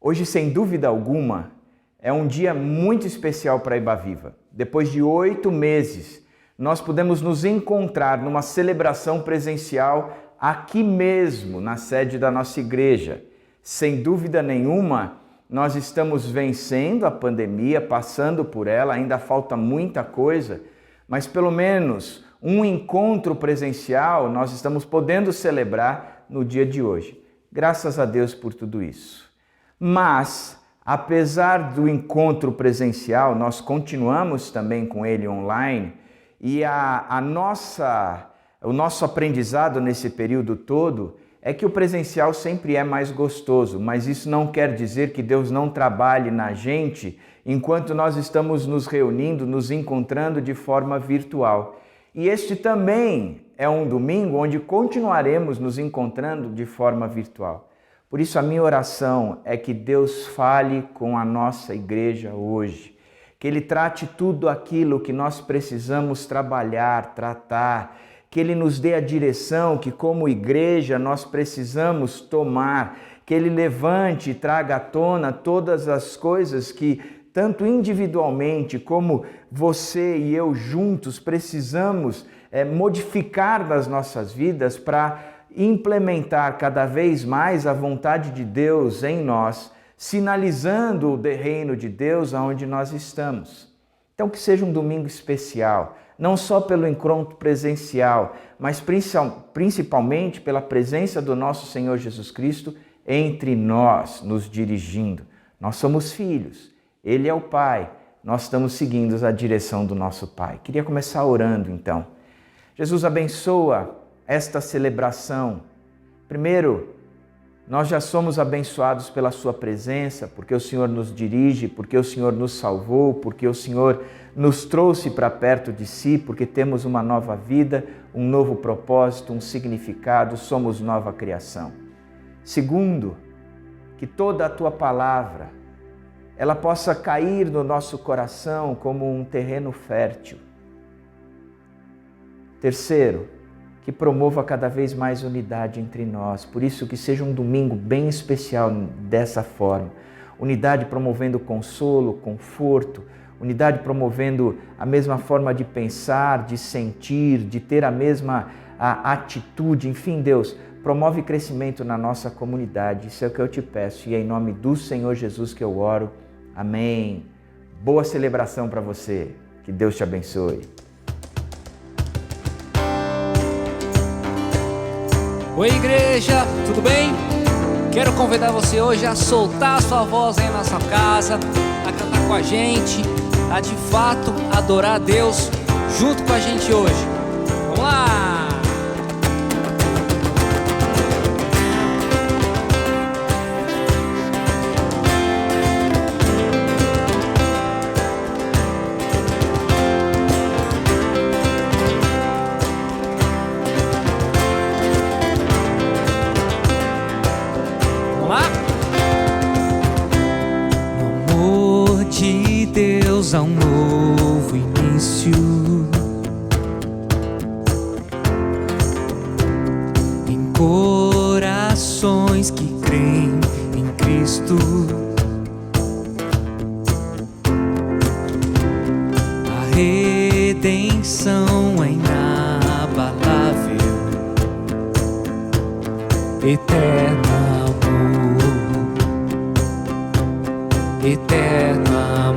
Hoje, sem dúvida alguma, é um dia muito especial para a Ibaviva. Depois de 8 meses, nós podemos nos encontrar numa celebração presencial aqui mesmo, na sede da nossa igreja. Sem dúvida nenhuma, nós estamos vencendo a pandemia, passando por ela, ainda falta muita coisa, mas pelo menos um encontro presencial nós estamos podendo celebrar no dia de hoje. Graças a Deus por tudo isso. Mas, apesar do encontro presencial, nós continuamos também com ele online e o nosso aprendizado nesse período todo é que o presencial sempre é mais gostoso, mas isso não quer dizer que Deus não trabalhe na gente enquanto nós estamos nos reunindo, nos encontrando de forma virtual. E este também é um domingo onde continuaremos nos encontrando de forma virtual. Por isso a minha oração é que Deus fale com a nossa igreja hoje, que Ele trate tudo aquilo que nós precisamos trabalhar, tratar, que Ele nos dê a direção que como igreja nós precisamos tomar, que Ele levante e traga à tona todas as coisas que tanto individualmente como você e eu juntos precisamos modificar nas nossas vidas para implementar cada vez mais a vontade de Deus em nós, sinalizando o reino de Deus aonde nós estamos. Então que seja um domingo especial, não só pelo encontro presencial, mas principalmente pela presença do nosso Senhor Jesus Cristo entre nós, nos dirigindo. Nós somos filhos, Ele é o Pai, nós estamos seguindo a direção do nosso Pai. Queria começar orando então. Jesus, abençoa esta celebração. Primeiro, nós já somos abençoados pela Sua presença, porque o Senhor nos dirige, porque o Senhor nos salvou, porque o Senhor nos trouxe para perto de Si, porque temos uma nova vida, um novo propósito, um significado, somos nova criação. Segundo, que toda a Tua palavra, ela possa cair no nosso coração como um terreno fértil. Terceiro, que promova cada vez mais unidade entre nós. Por isso que seja um domingo bem especial dessa forma. Unidade promovendo consolo, conforto, unidade promovendo a mesma forma de pensar, de sentir, de ter a mesma atitude. Enfim, Deus, promove crescimento na nossa comunidade. Isso é o que eu te peço e é em nome do Senhor Jesus que eu oro. Amém. Boa celebração para você. Que Deus te abençoe. Oi, igreja, tudo bem? Quero convidar você hoje a soltar a sua voz aí na sua casa, a cantar com a gente, a de fato adorar a Deus junto com a gente hoje. Vamos lá! Deus há um novo início, em corações que creem em Cristo. A redenção é inabalável, eterno amor, eterno amor.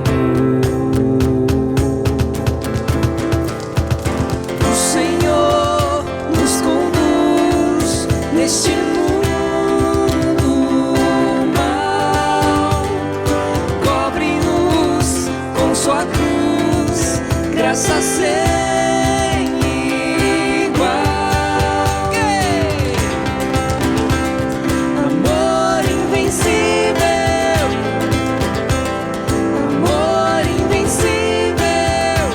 Neste mundo mal, cobre-nos com sua cruz, graça sem igual. Amor invencível, amor invencível,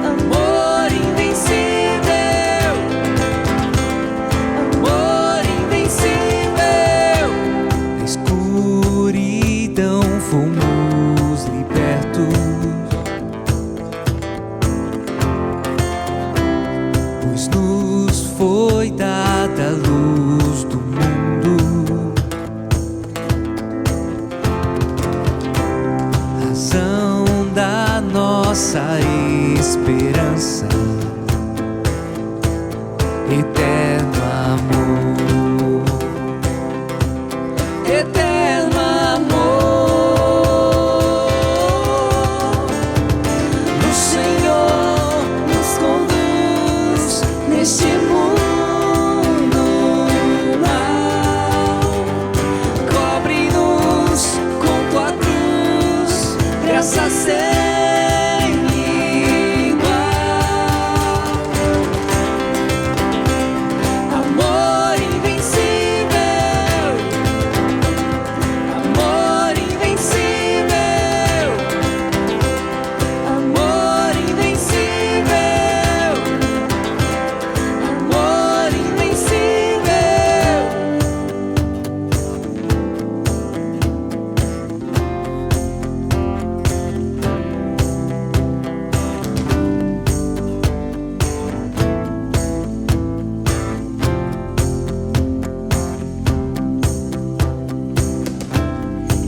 amor invencível. Fomos libertos nossa esperança, eterno amor, eterno amor. O Senhor nos conduz neste mundo mal, cobre-nos com tua cruz, graça sem igual. Amor invencível, amor invencível, amor invencível, amor invencível.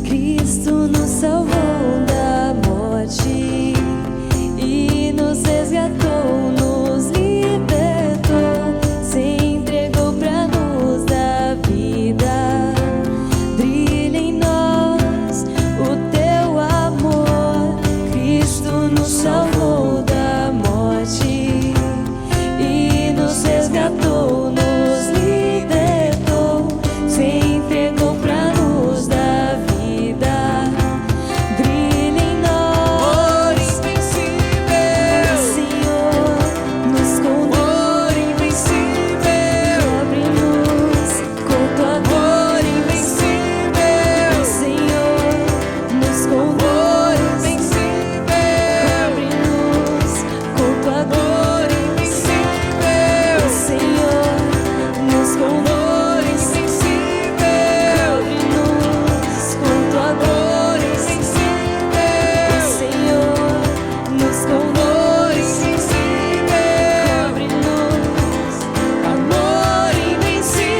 Cristo nos salvou da morte e nos resgatou, nos libertou, se entregou pra nos dar vida. Brilha em nós o teu amor. Cristo nos salvou da morte e nos resgatou, nos libertou, se entregou pra nos dar vida. Brilha em nós, invencível, Senhor, nos conduz, invencível, cobre-nos com tua glória, invencível, Senhor, nos conduz, invencível, cobre-nos com tua glória, invencível, Senhor, nos conduz, invencível, cobre-nos com tua glória, invencível, Senhor, nos conduz, invencível, cobre-nos, amor invencível.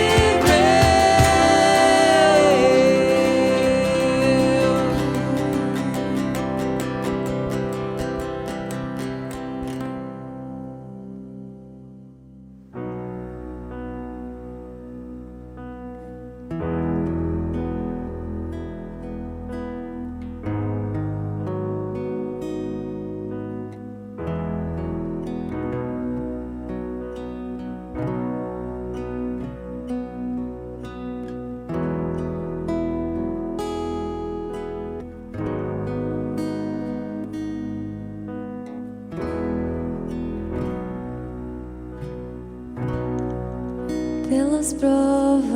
Pelas provas,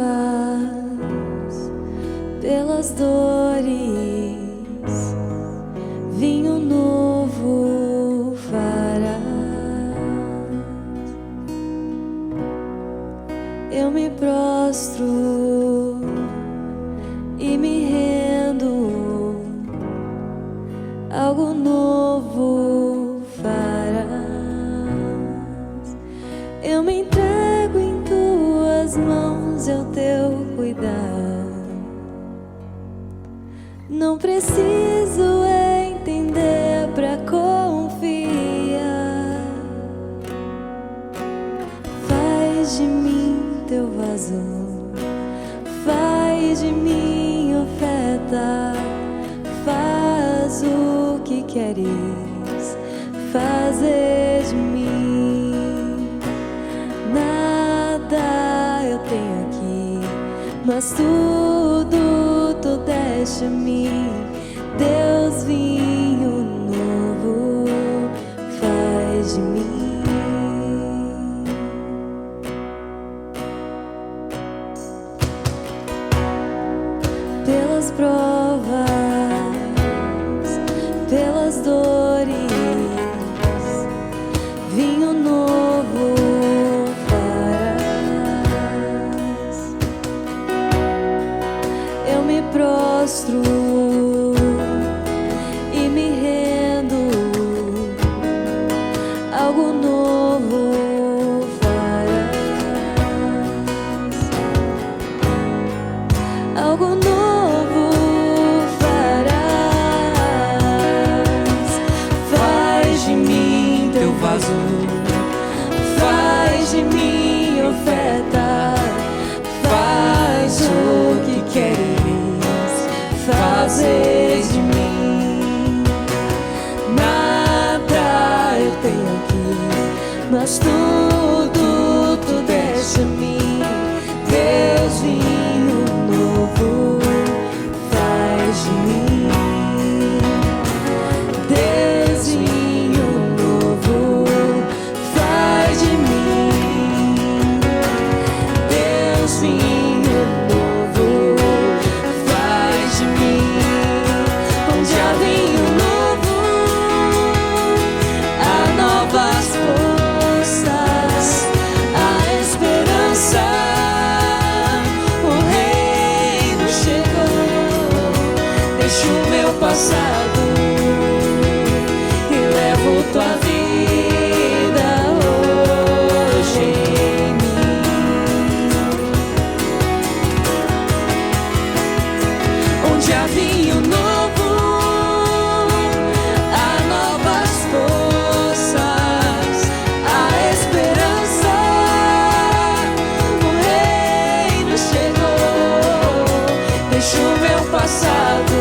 pelas dores, vinho novo farás. Eu me prostro e me rendo, algo novo farás. Eu me entrego em tuas mãos, é o teu cuidado. Não preciso entender pra confiar. Faz de mim teu vaso, faz de mim oferta. Faz o que queres fazer de mim. Nada eu tenho aqui, mas tudo tu deste a mim. Deus, vinho novo faz de mim. Pelas provas, pelas dores, vinho novo farás. Eu me prostro e me rendo, algo novo farás. Algo novo farás. Faz deixo o meu passado e levo tua vida hoje em mim. Onde há vinho novo, há novas forças, há esperança. O reino chegou. Deixo o meu passado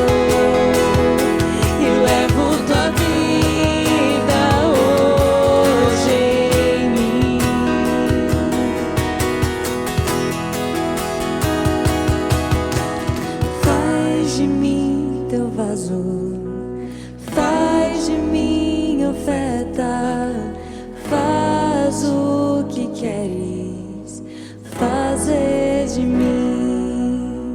e levo tua vida hoje em mim. Faz de mim teu vaso, faz de mim oferta, faz o que queres fazer de mim.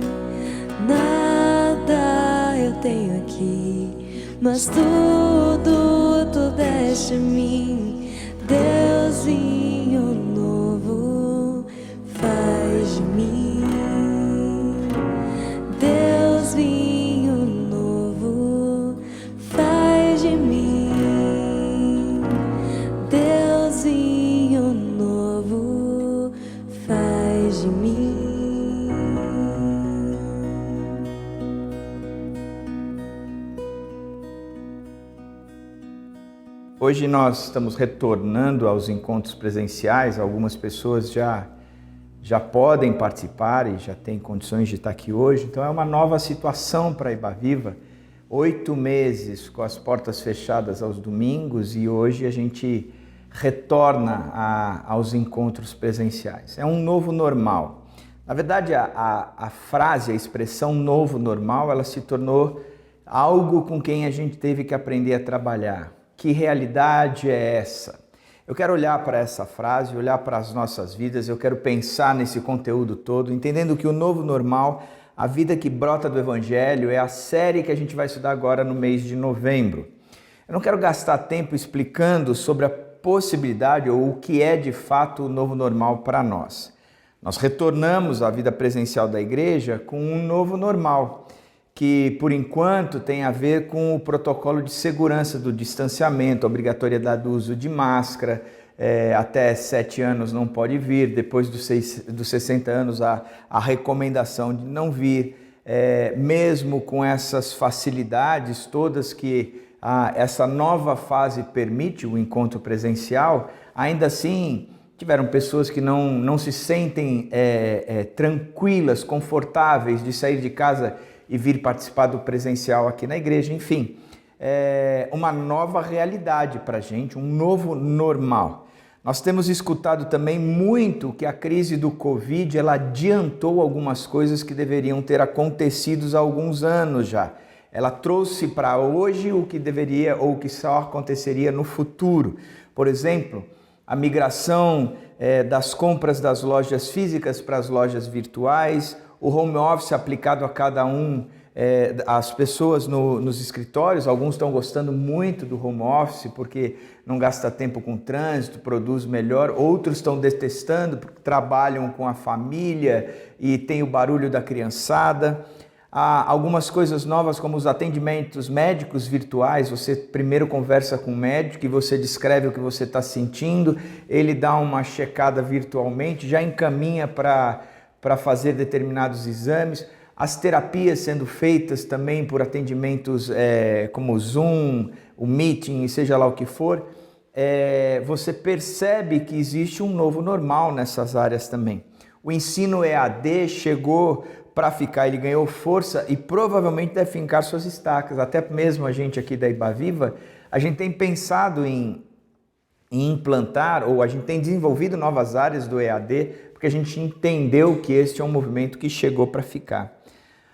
Nada eu tenho aqui, mas tudo tu deste a mim. Deusinho novo, faz de mim. Deusinho novo, faz de mim. Deusinho novo, faz de mim. Hoje nós estamos retornando aos encontros presenciais. Algumas pessoas já podem participar e já têm condições de estar aqui hoje. Então é uma nova situação para a Ibaviva. 8 meses com as portas fechadas aos domingos e hoje a gente retorna aos encontros presenciais. É um novo normal. Na verdade, a frase, a expressão novo normal, ela se tornou algo com quem a gente teve que aprender a trabalhar. Que realidade é essa? Eu quero olhar para essa frase, olhar para as nossas vidas, eu quero pensar nesse conteúdo todo, entendendo que o novo normal, a vida que brota do Evangelho, é a série que a gente vai estudar agora no mês de novembro. Eu não quero gastar tempo explicando sobre a possibilidade ou o que é de fato o novo normal para nós. Nós retornamos à vida presencial da igreja com um novo normal, que por enquanto tem a ver com o protocolo de segurança do distanciamento, a obrigatoriedade do uso de máscara, até 7 anos não pode vir, depois dos 60 anos a recomendação de não vir, mesmo com essas facilidades todas que essa nova fase permite, o encontro presencial, ainda assim tiveram pessoas que não se sentem tranquilas, confortáveis de sair de casa e vir participar do presencial aqui na igreja. Enfim, uma nova realidade para a gente, um novo normal. Nós temos escutado também muito que a crise do Covid, ela adiantou algumas coisas que deveriam ter acontecido há alguns anos já. Ela trouxe para hoje o que deveria ou o que só aconteceria no futuro. Por exemplo, a migração das compras das lojas físicas para as lojas virtuais, o home office aplicado a cada um, as pessoas nos escritórios. Alguns estão gostando muito do home office porque não gasta tempo com trânsito, produz melhor. Outros estão detestando porque trabalham com a família e tem o barulho da criançada. Há algumas coisas novas como os atendimentos médicos virtuais. Você primeiro conversa com o médico e você descreve o que você está sentindo, ele dá uma checada virtualmente, já encaminha para fazer determinados exames. As terapias sendo feitas também por atendimentos como o Zoom, o Meeting, seja lá o que for. Você percebe que existe um novo normal nessas áreas também. O ensino EAD chegou para ficar, ele ganhou força e provavelmente deve fincar suas estacas. Até mesmo a gente aqui da Ibaviva, a gente tem pensado em implantar, ou a gente tem desenvolvido novas áreas do EAD, porque a gente entendeu que este é um movimento que chegou para ficar.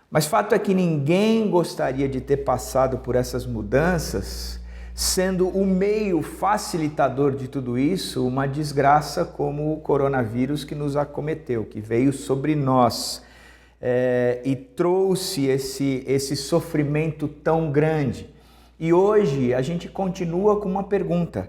Mas fato é que ninguém gostaria de ter passado por essas mudanças, sendo o meio facilitador de tudo isso uma desgraça como o coronavírus que nos acometeu, que veio sobre nós e trouxe esse sofrimento tão grande. E hoje a gente continua com uma pergunta.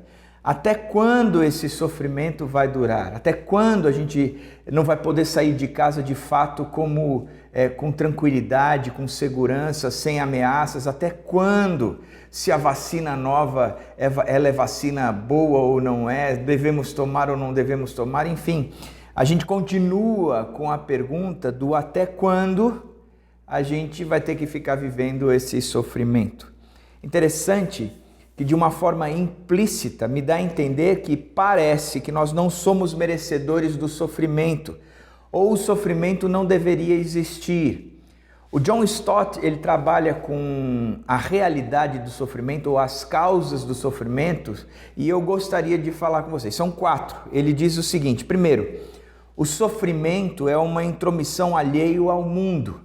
Até quando esse sofrimento vai durar? Até quando a gente não vai poder sair de casa de fato com tranquilidade, com segurança, sem ameaças? Até quando? Se a vacina nova, ela é vacina boa ou não é? Devemos tomar ou não devemos tomar? Enfim, a gente continua com a pergunta do até quando a gente vai ter que ficar vivendo esse sofrimento. Interessante que de uma forma implícita me dá a entender que parece que nós não somos merecedores do sofrimento, ou o sofrimento não deveria existir. O John Stott, ele trabalha com a realidade do sofrimento, ou as causas do sofrimento, e eu gostaria de falar com vocês. São 4. Ele diz o seguinte: primeiro, o sofrimento é uma intromissão alheio ao mundo,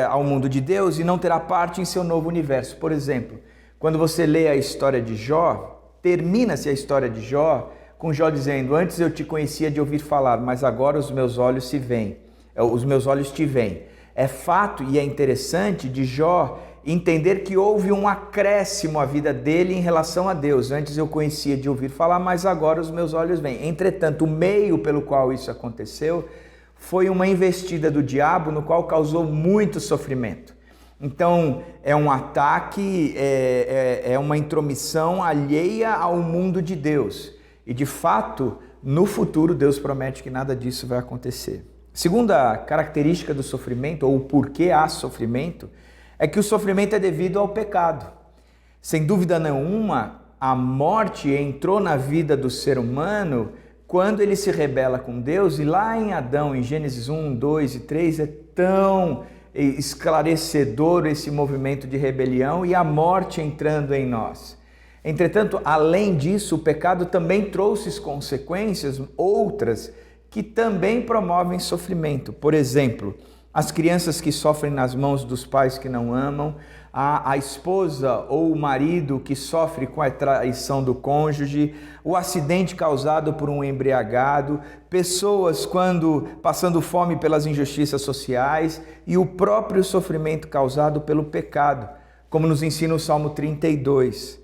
ao mundo de Deus, e não terá parte em seu novo universo. Por exemplo, quando você lê a história de Jó, termina-se a história de Jó com Jó dizendo: antes eu te conhecia de ouvir falar, mas agora os meus olhos te veem. É fato e é interessante de Jó entender que houve um acréscimo à vida dele em relação a Deus. Antes eu conhecia de ouvir falar, mas agora os meus olhos veem. Entretanto, o meio pelo qual isso aconteceu foi uma investida do diabo, no qual causou muito sofrimento. Então, é um ataque, é uma intromissão alheia ao mundo de Deus. E, de fato, no futuro, Deus promete que nada disso vai acontecer. Segunda característica do sofrimento, ou o porquê há sofrimento, é que o sofrimento é devido ao pecado. Sem dúvida nenhuma, a morte entrou na vida do ser humano quando ele se rebela com Deus. E lá em Adão, em Gênesis 1, 2 e 3, é tão esclarecedor esse movimento de rebelião e a morte entrando em nós. Entretanto, além disso, o pecado também trouxe consequências outras que também promovem sofrimento. Por exemplo, as crianças que sofrem nas mãos dos pais que não amam, a esposa ou o marido que sofre com a traição do cônjuge, o acidente causado por um embriagado, pessoas quando passando fome pelas injustiças sociais e o próprio sofrimento causado pelo pecado, como nos ensina o Salmo 32.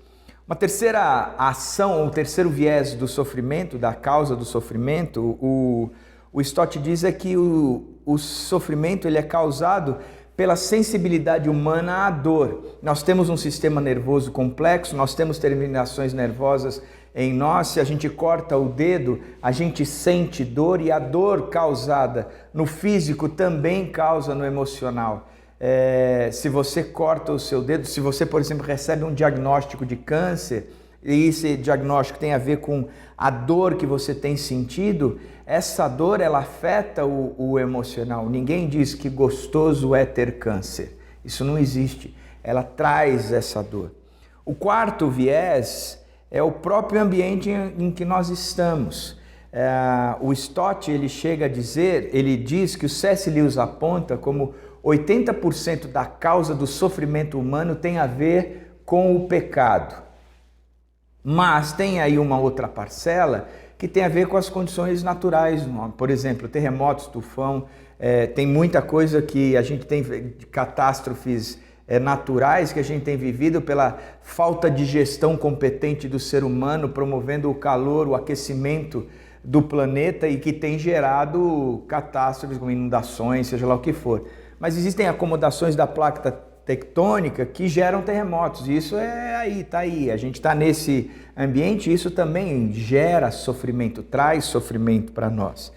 Uma terceira ação, ou terceiro viés do sofrimento, da causa do sofrimento, o Stott diz é que o sofrimento ele é causado pela sensibilidade humana à dor. Nós temos um sistema nervoso complexo, nós temos terminações nervosas em nós. Se a gente corta o dedo, a gente sente dor, e a dor causada no físico também causa no emocional. Se você corta o seu dedo, se você, por exemplo, recebe um diagnóstico de câncer, e esse diagnóstico tem a ver com a dor que você tem sentido, essa dor ela afeta o emocional. Ninguém diz que gostoso é ter câncer. Isso não existe. Ela traz essa dor. O quarto viés é o próprio ambiente em que nós estamos. O Stott ele chega a dizer, ele diz que o C.S. Lewis aponta como 80% da causa do sofrimento humano tem a ver com o pecado. Mas tem aí uma outra parcela que tem a ver com as condições naturais. Por exemplo, terremotos, tufão, tem muita coisa que a gente tem, de catástrofes naturais que a gente tem vivido pela falta de gestão competente do ser humano, promovendo o calor, o aquecimento do planeta, e que tem gerado catástrofes como inundações, seja lá o que for. Mas existem acomodações da placa tectônica que geram terremotos, e isso está aí, a gente está nesse ambiente, e isso também gera sofrimento, traz sofrimento para nós.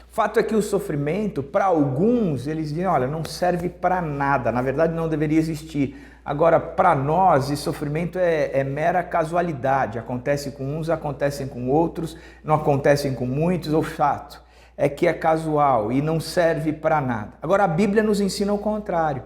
O fato é que o sofrimento, para alguns, eles dizem, olha, não serve para nada, na verdade não deveria existir. Agora, para nós, esse sofrimento é mera casualidade, acontece com uns, acontecem com outros, não acontecem com muitos. O fato é que é casual e não serve para nada. Agora, a Bíblia nos ensina o contrário.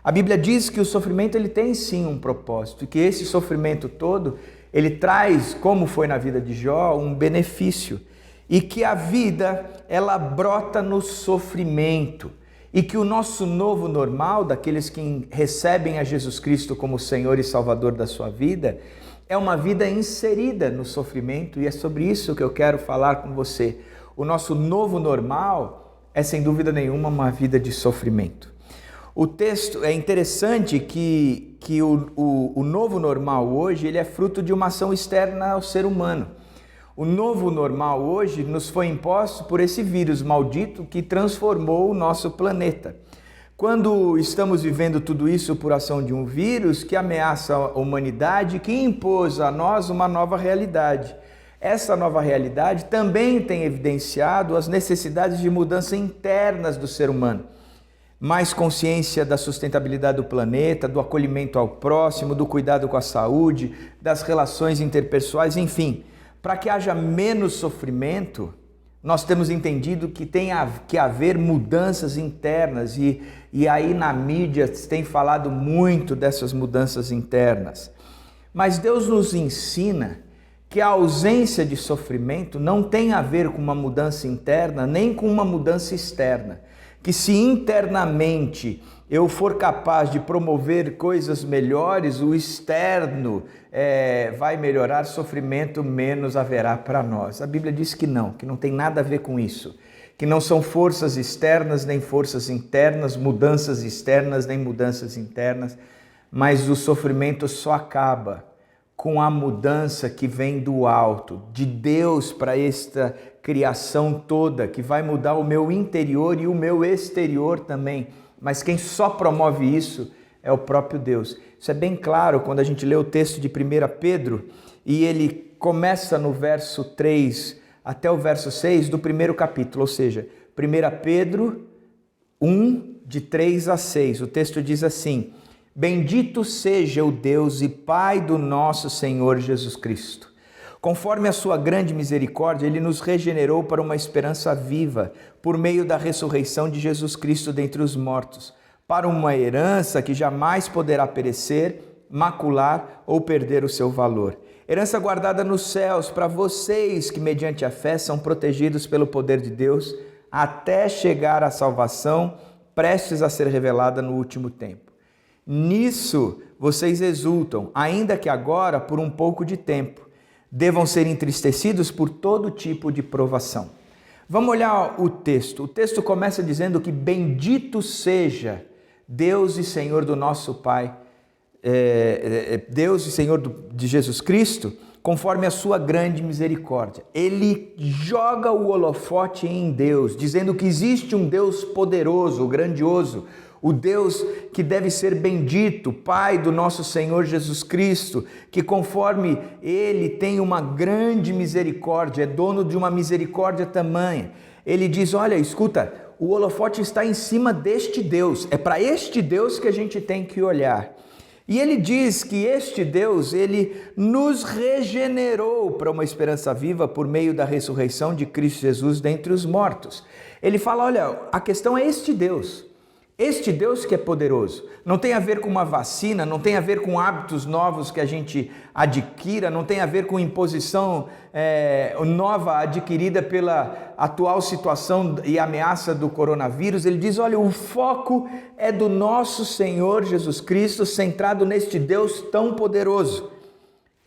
A Bíblia diz que o sofrimento ele tem sim um propósito, e que esse sofrimento todo, ele traz, como foi na vida de Jó, um benefício, e que a vida, ela brota no sofrimento, e que o nosso novo normal, daqueles que recebem a Jesus Cristo como Senhor e Salvador da sua vida, é uma vida inserida no sofrimento, e é sobre isso que eu quero falar com você. O nosso novo normal é, sem dúvida nenhuma, uma vida de sofrimento. O texto, é interessante que o novo normal hoje, ele é fruto de uma ação externa ao ser humano. O novo normal hoje nos foi imposto por esse vírus maldito que transformou o nosso planeta. Quando estamos vivendo tudo isso por ação de um vírus que ameaça a humanidade, que impôs a nós uma nova realidade. Essa nova realidade também tem evidenciado as necessidades de mudança internas do ser humano. Mais consciência da sustentabilidade do planeta, do acolhimento ao próximo, do cuidado com a saúde, das relações interpessoais, enfim. Para que haja menos sofrimento, nós temos entendido que tem que haver mudanças internas e aí na mídia se tem falado muito dessas mudanças internas. Mas Deus nos ensina que a ausência de sofrimento não tem a ver com uma mudança interna nem com uma mudança externa. Que se internamente eu for capaz de promover coisas melhores, o externo vai melhorar, sofrimento menos haverá para nós. A Bíblia diz que não tem nada a ver com isso. Que não são forças externas nem forças internas, mudanças externas nem mudanças internas, mas o sofrimento só acaba com a mudança que vem do alto, de Deus para esta criação toda, que vai mudar o meu interior e o meu exterior também. Mas quem só promove isso é o próprio Deus. Isso é bem claro quando a gente lê o texto de 1 Pedro e ele começa no verso 3 até o verso 6 do primeiro capítulo, ou seja, 1 Pedro 1, de 3 a 6. O texto diz assim: Bendito seja o Deus e Pai do nosso Senhor Jesus Cristo. Conforme a sua grande misericórdia, Ele nos regenerou para uma esperança viva, por meio da ressurreição de Jesus Cristo dentre os mortos, para uma herança que jamais poderá perecer, macular ou perder o seu valor. Herança guardada nos céus para vocês que, mediante a fé, são protegidos pelo poder de Deus, até chegar à salvação, prestes a ser revelada no último tempo. Nisso vocês exultam, ainda que agora por um pouco de tempo devam ser entristecidos por todo tipo de provação. Vamos olhar o texto. O texto começa dizendo que bendito seja Deus e Senhor do nosso Pai, Deus e Senhor de Jesus Cristo, conforme a sua grande misericórdia. Ele joga o holofote em Deus, dizendo que existe um Deus poderoso, grandioso, o Deus que deve ser bendito, Pai do nosso Senhor Jesus Cristo, que conforme Ele tem uma grande misericórdia, é dono de uma misericórdia tamanha. Ele diz, olha, escuta, o holofote está em cima deste Deus, é para este Deus que a gente tem que olhar. E ele diz que este Deus, Ele nos regenerou para uma esperança viva por meio da ressurreição de Cristo Jesus dentre os mortos. Ele fala, olha, a questão é este Deus. Este Deus que é poderoso, não tem a ver com uma vacina, não tem a ver com hábitos novos que a gente adquira, não tem a ver com imposição nova adquirida pela atual situação e ameaça do coronavírus. Ele diz, olha, o foco é do nosso Senhor Jesus Cristo, centrado neste Deus tão poderoso.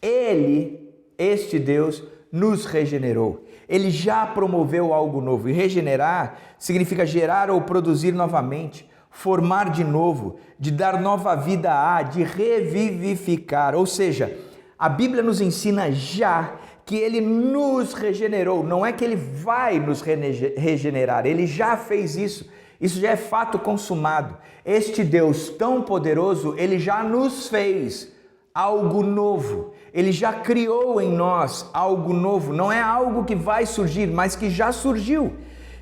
Ele, este Deus, nos regenerou. Ele já promoveu algo novo. E regenerar significa gerar ou produzir novamente, formar de novo, de dar nova vida a, de revivificar. Ou seja, a Bíblia nos ensina já que Ele nos regenerou. Não é que Ele vai nos regenerar, Ele já fez isso. Isso já é fato consumado. Este Deus tão poderoso, Ele já nos fez algo novo. Ele já criou em nós algo novo. Não é algo que vai surgir, mas que já surgiu.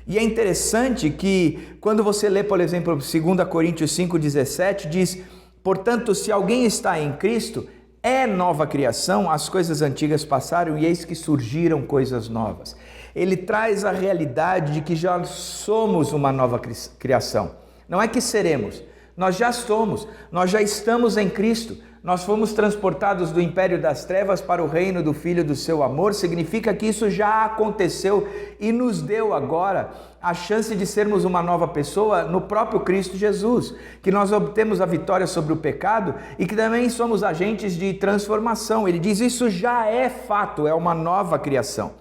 E é interessante que quando você lê, por exemplo, 2 Coríntios 5,17, diz, portanto, se alguém está em Cristo, é nova criação, as coisas antigas passaram e eis que surgiram coisas novas. Ele traz a realidade de que já somos uma nova criação. Não é que seremos, nós já somos, nós já estamos em Cristo. Nós fomos transportados do império das trevas para o reino do Filho do seu amor. Significa que isso já aconteceu e nos deu agora a chance de sermos uma nova pessoa no próprio Cristo Jesus, que nós obtemos a vitória sobre o pecado e que também somos agentes de transformação. Ele diz, isso já é fato, é uma nova criação.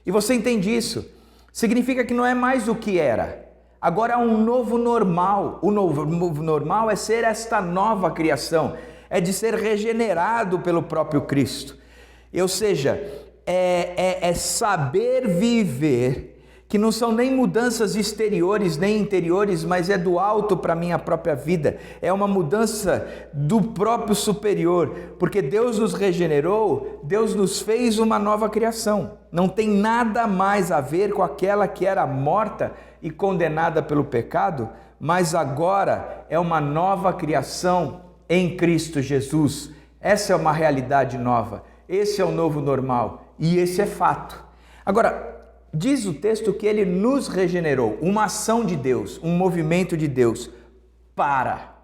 E você entende isso? Significa que não é mais o que era. Agora há um novo normal. O novo normal é ser esta nova criação, é de ser regenerado pelo próprio Cristo. Ou seja, é saber viver, que não são nem mudanças exteriores nem interiores, mas é do alto para a minha própria vida, é uma mudança do próprio superior, porque Deus nos regenerou, Deus nos fez uma nova criação, não tem nada mais a ver com aquela que era morta e condenada pelo pecado, mas agora é uma nova criação em Cristo Jesus. Essa é uma realidade nova, esse é o novo normal e esse é fato. Agora, diz o texto que ele nos regenerou, uma ação de Deus, um movimento de Deus para.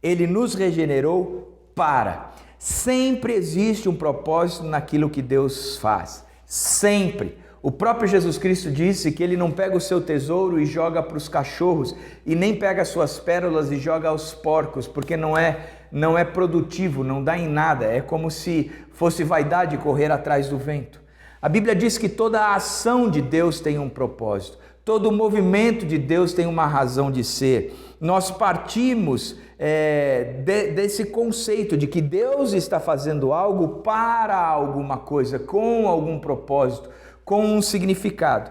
Ele nos regenerou para. Sempre existe um propósito naquilo que Deus faz, sempre. O próprio Jesus Cristo disse que ele não pega o seu tesouro e joga para os cachorros e nem pega as suas pérolas e joga aos porcos, porque não é produtivo, não dá em nada, é como se fosse vaidade correr atrás do vento. A Bíblia diz que toda a ação de Deus tem um propósito, todo o movimento de Deus tem uma razão de ser. Nós partimos desse conceito de que Deus está fazendo algo para alguma coisa, com algum propósito, com um significado.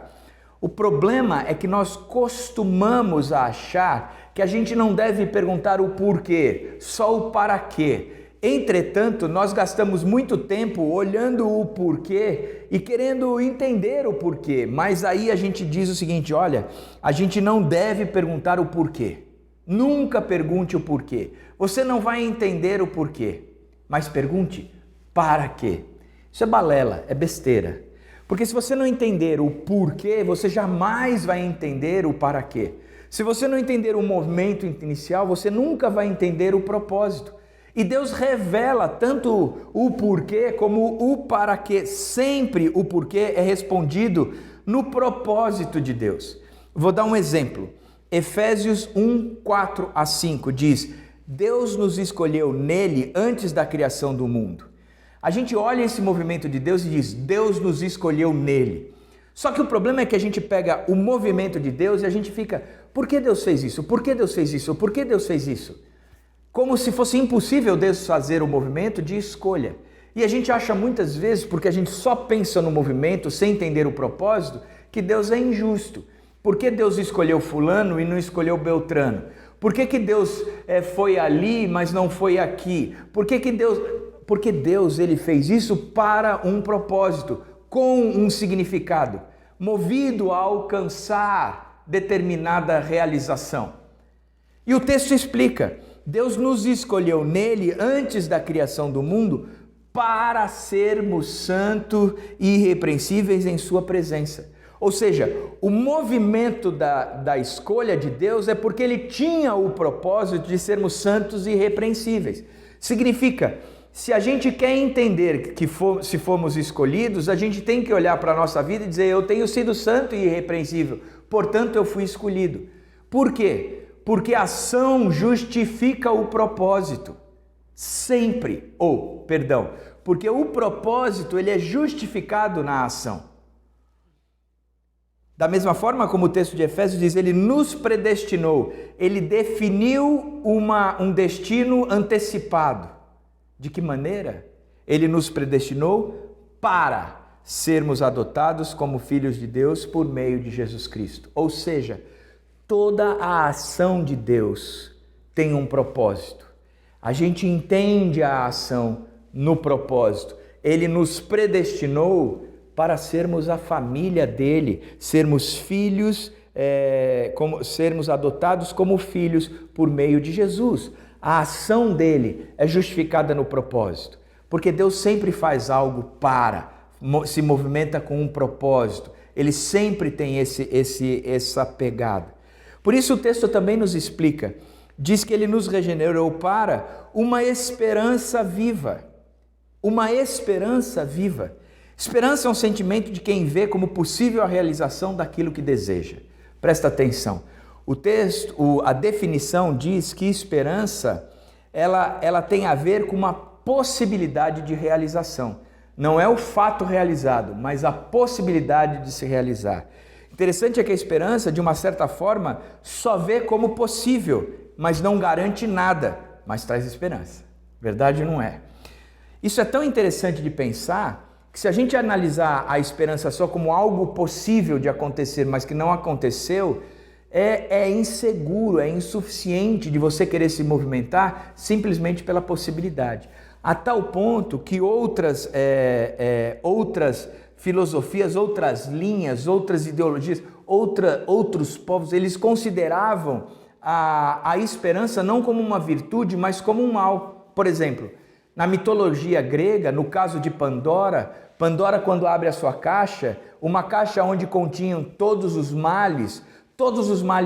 O problema é que nós costumamos achar que a gente não deve perguntar o porquê, só o para quê. Entretanto, nós gastamos muito tempo olhando o porquê e querendo entender o porquê, mas aí a gente diz o seguinte, olha, a gente não deve perguntar o porquê, nunca pergunte o porquê, você não vai entender o porquê, mas pergunte para quê. Isso é balela, é besteira, porque se você não entender o porquê, você jamais vai entender o para quê. Se você não entender o movimento inicial, você nunca vai entender o propósito. E Deus revela tanto o porquê como o para quê. Sempre o porquê é respondido no propósito de Deus. Vou dar um exemplo. Efésios 1, 4 a 5 diz: Deus nos escolheu nele antes da criação do mundo. A gente olha esse movimento de Deus e diz: Deus nos escolheu nele. Só que o problema é que a gente pega o movimento de Deus e a gente fica: por que Deus fez isso? Por que Deus fez isso? Por que Deus fez isso? Como se fosse impossível Deus fazer o movimento de escolha. E a gente acha muitas vezes, porque a gente só pensa no movimento sem entender o propósito, que Deus é injusto. Por que Deus escolheu fulano e não escolheu Beltrano? Por que Deus foi ali, mas não foi aqui? Porque Deus ele fez isso para um propósito, com um significado, movido a alcançar determinada realização. E o texto explica: Deus nos escolheu nele antes da criação do mundo para sermos santos e irrepreensíveis em sua presença. Ou seja, o movimento da escolha de Deus é porque ele tinha o propósito de sermos santos e irrepreensíveis. Significa, se a gente quer entender que se fomos escolhidos, a gente tem que olhar para a nossa vida e dizer: eu tenho sido santo e irrepreensível, portanto eu fui escolhido. Por quê? Porque a ação justifica o propósito, sempre, porque o propósito ele é justificado na ação. Da mesma forma como o texto de Efésios diz, ele nos predestinou, ele definiu um destino antecipado. De que maneira? Ele nos predestinou para sermos adotados como filhos de Deus por meio de Jesus Cristo. Ou seja, toda a ação de Deus tem um propósito. A gente entende a ação no propósito. Ele nos predestinou para sermos a família dele, sermos filhos, sermos adotados como filhos por meio de Jesus. A ação dele é justificada no propósito, porque Deus sempre faz algo se movimenta com um propósito. Ele sempre tem essa pegada. Por isso o texto também nos explica, diz que ele nos regenerou para uma esperança viva. Uma esperança viva. Esperança é um sentimento de quem vê como possível a realização daquilo que deseja. Presta atenção. O texto, a definição diz que esperança, ela tem a ver com uma possibilidade de realização. Não é o fato realizado, mas a possibilidade de se realizar. Interessante é que a esperança, de uma certa forma, só vê como possível, mas não garante nada, mas traz esperança. Verdade não é? Isso é tão interessante de pensar que se a gente analisar a esperança só como algo possível de acontecer, mas que não aconteceu, é inseguro, é insuficiente de você querer se movimentar simplesmente pela possibilidade. A tal ponto que outras filosofias, outras linhas, outras ideologias, outros povos, eles consideravam a esperança não como uma virtude, mas como um mal. Por exemplo, na mitologia grega, no caso de Pandora, quando abre a sua caixa, uma caixa onde continham todos os males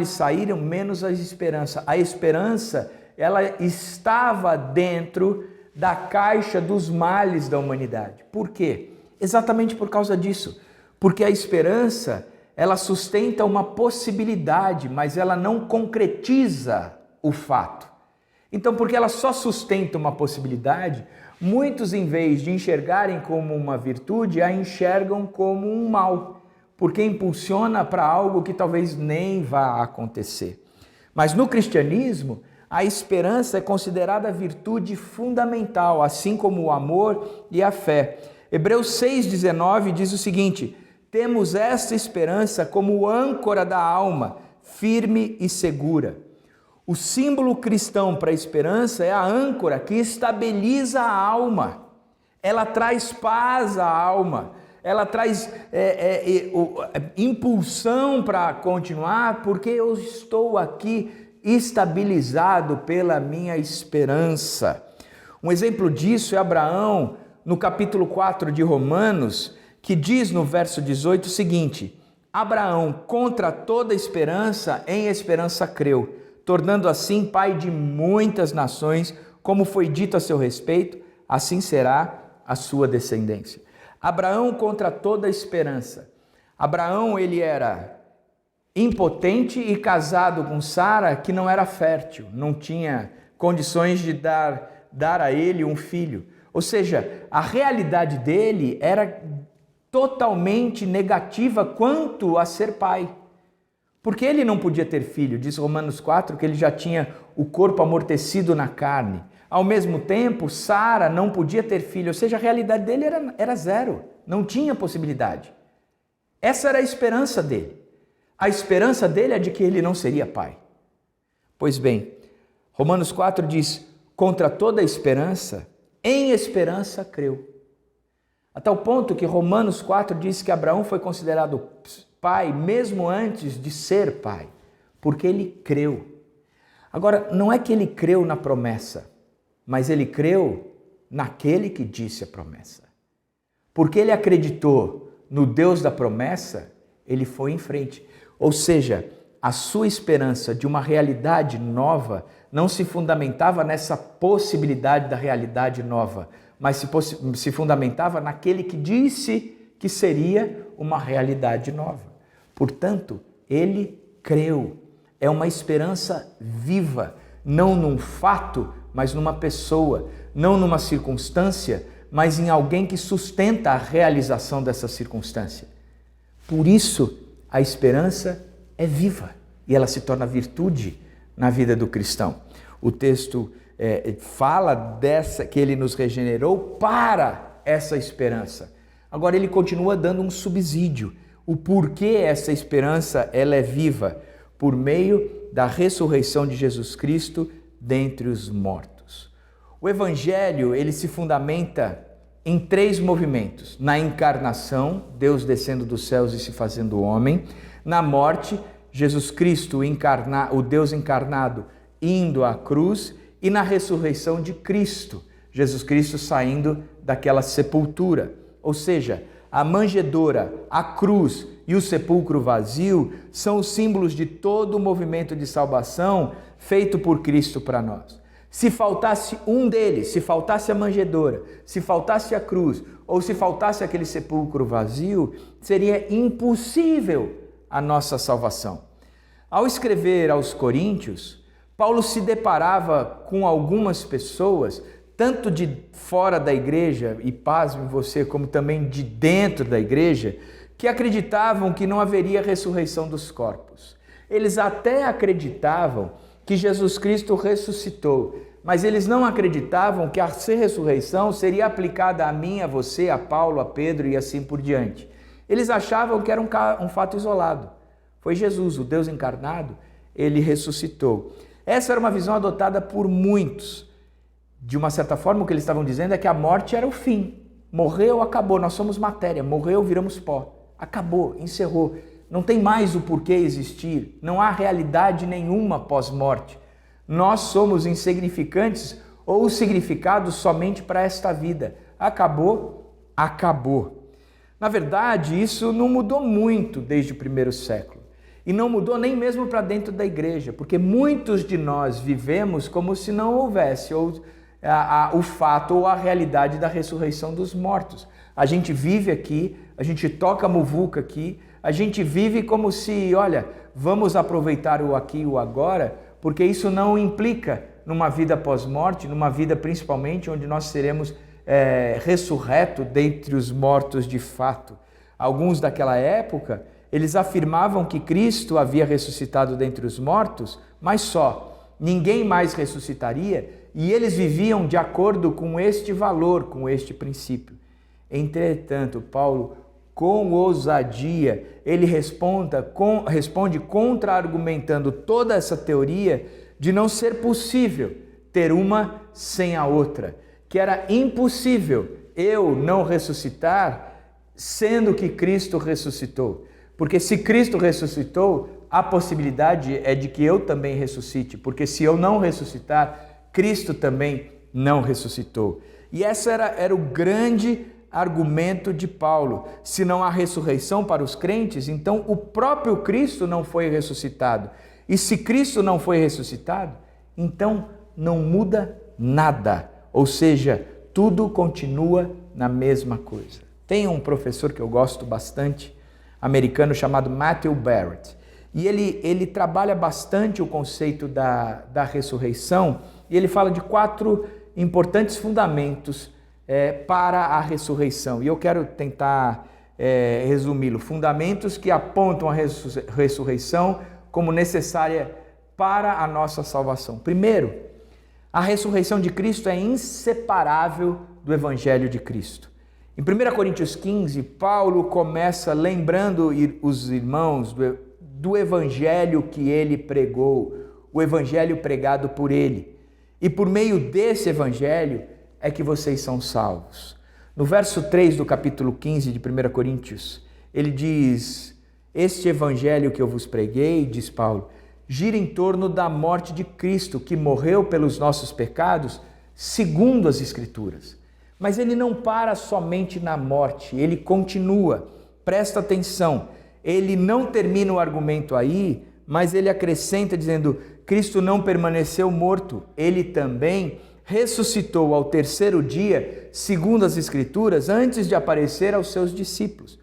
saíram, menos a esperança. A esperança, ela estava dentro da caixa dos males da humanidade. Por quê? Exatamente por causa disso. Porque a esperança, ela sustenta uma possibilidade, mas ela não concretiza o fato. Então, porque ela só sustenta uma possibilidade, muitos, em vez de enxergarem como uma virtude, a enxergam como um mal, porque impulsiona para algo que talvez nem vá acontecer. Mas no cristianismo, a esperança é considerada virtude fundamental, assim como o amor e a fé. Hebreus 6,19 diz o seguinte: temos esta esperança como âncora da alma, firme e segura. O símbolo cristão para a esperança é a âncora que estabiliza a alma. Ela traz paz à alma, ela traz impulsão para continuar, porque eu estou aqui estabilizado pela minha esperança. Um exemplo disso é Abraão, no capítulo 4 de Romanos, que diz no verso 18 o seguinte: Abraão, contra toda esperança, em esperança creu, tornando assim pai de muitas nações, como foi dito a seu respeito, assim será a sua descendência. Abraão contra toda esperança. Abraão, ele era impotente e casado com Sara, que não era fértil, não tinha condições de dar a ele um filho. Ou seja, a realidade dele era totalmente negativa quanto a ser pai. Porque ele não podia ter filho, diz Romanos 4, que ele já tinha o corpo amortecido na carne. Ao mesmo tempo, Sara não podia ter filho, ou seja, a realidade dele era zero, não tinha possibilidade. Essa era a esperança dele. A esperança dele é de que ele não seria pai. Pois bem, Romanos 4 diz: contra toda esperança, em esperança creu. A tal ponto que Romanos 4 diz que Abraão foi considerado pai mesmo antes de ser pai, porque ele creu. Agora, não é que ele creu na promessa, mas ele creu naquele que disse a promessa. Porque ele acreditou no Deus da promessa, ele foi em frente. Ou seja, a sua esperança de uma realidade nova não se fundamentava nessa possibilidade da realidade nova, mas se fundamentava naquele que disse que seria uma realidade nova. Portanto, ele creu. É uma esperança viva, não num fato, mas numa pessoa, não numa circunstância, mas em alguém que sustenta a realização dessa circunstância. Por isso, a esperança é viva e ela se torna virtude na vida do cristão. O texto fala que ele nos regenerou para essa esperança. Agora ele continua dando um subsídio. O porquê essa esperança ela é viva? Por meio da ressurreição de Jesus Cristo dentre os mortos. O Evangelho ele se fundamenta em 3 movimentos: na encarnação, Deus descendo dos céus e se fazendo homem; na morte, Jesus Cristo, o Deus encarnado, indo à cruz; e na ressurreição de Cristo, Jesus Cristo saindo daquela sepultura. Ou seja, a manjedoura, a cruz e o sepulcro vazio são os símbolos de todo o movimento de salvação feito por Cristo para nós. Se faltasse um deles, se faltasse a manjedoura, se faltasse a cruz ou se faltasse aquele sepulcro vazio, seria impossível a nossa salvação. Ao escrever aos Coríntios, Paulo se deparava com algumas pessoas, tanto de fora da igreja, e pasme você, como também de dentro da igreja, que acreditavam que não haveria ressurreição dos corpos. Eles até acreditavam que Jesus Cristo ressuscitou, mas eles não acreditavam que a ressurreição seria aplicada a mim, a você, a Paulo, a Pedro e assim por diante. Eles achavam que era um fato isolado. Foi Jesus, o Deus encarnado, ele ressuscitou. Essa era uma visão adotada por muitos. De uma certa forma, o que eles estavam dizendo é que a morte era o fim. Morreu, acabou, nós somos matéria. Morreu, viramos pó. Acabou, encerrou. Não tem mais o porquê existir. Não há realidade nenhuma pós-morte. Nós somos insignificantes ou significados somente para esta vida. Acabou, acabou. Na verdade, isso não mudou muito desde o primeiro século. E não mudou nem mesmo para dentro da igreja, porque muitos de nós vivemos como se não houvesse o fato ou a realidade da ressurreição dos mortos. A gente vive aqui, a gente toca muvuca aqui, a gente vive como se, olha, vamos aproveitar o aqui e o agora, porque isso não implica numa vida pós-morte, numa vida principalmente onde nós seremos ressurretos dentre os mortos de fato. Alguns daquela época, eles afirmavam que Cristo havia ressuscitado dentre os mortos, mas só, ninguém mais ressuscitaria, e eles viviam de acordo com este valor, com este princípio. Entretanto, Paulo, com ousadia, ele responde contra-argumentando toda essa teoria de não ser possível ter uma sem a outra, que era impossível eu não ressuscitar, sendo que Cristo ressuscitou. Porque se Cristo ressuscitou, a possibilidade é de que eu também ressuscite, porque se eu não ressuscitar, Cristo também não ressuscitou. E esse era o grande argumento de Paulo. Se não há ressurreição para os crentes, então o próprio Cristo não foi ressuscitado. E se Cristo não foi ressuscitado, então não muda nada. Ou seja, tudo continua na mesma coisa. Tem um professor que eu gosto bastante, americano, chamado Matthew Barrett. E ele trabalha bastante o conceito da ressurreição, e ele fala de 4 importantes fundamentos para a ressurreição. E eu quero tentar resumi-lo. Fundamentos que apontam a ressurreição como necessária para a nossa salvação. Primeiro, a ressurreição de Cristo é inseparável do Evangelho de Cristo. Em 1 Coríntios 15, Paulo começa lembrando os irmãos do Evangelho que ele pregou, o Evangelho pregado por ele. E por meio desse Evangelho é que vocês são salvos. No verso 3 do capítulo 15 de 1 Coríntios, ele diz: este Evangelho que eu vos preguei, diz Paulo, gira em torno da morte de Cristo, que morreu pelos nossos pecados, segundo as Escrituras. Mas ele não para somente na morte, ele continua. Presta atenção, ele não termina o argumento aí, mas ele acrescenta dizendo: Cristo não permaneceu morto, ele também ressuscitou ao terceiro dia, segundo as Escrituras, antes de aparecer aos seus discípulos.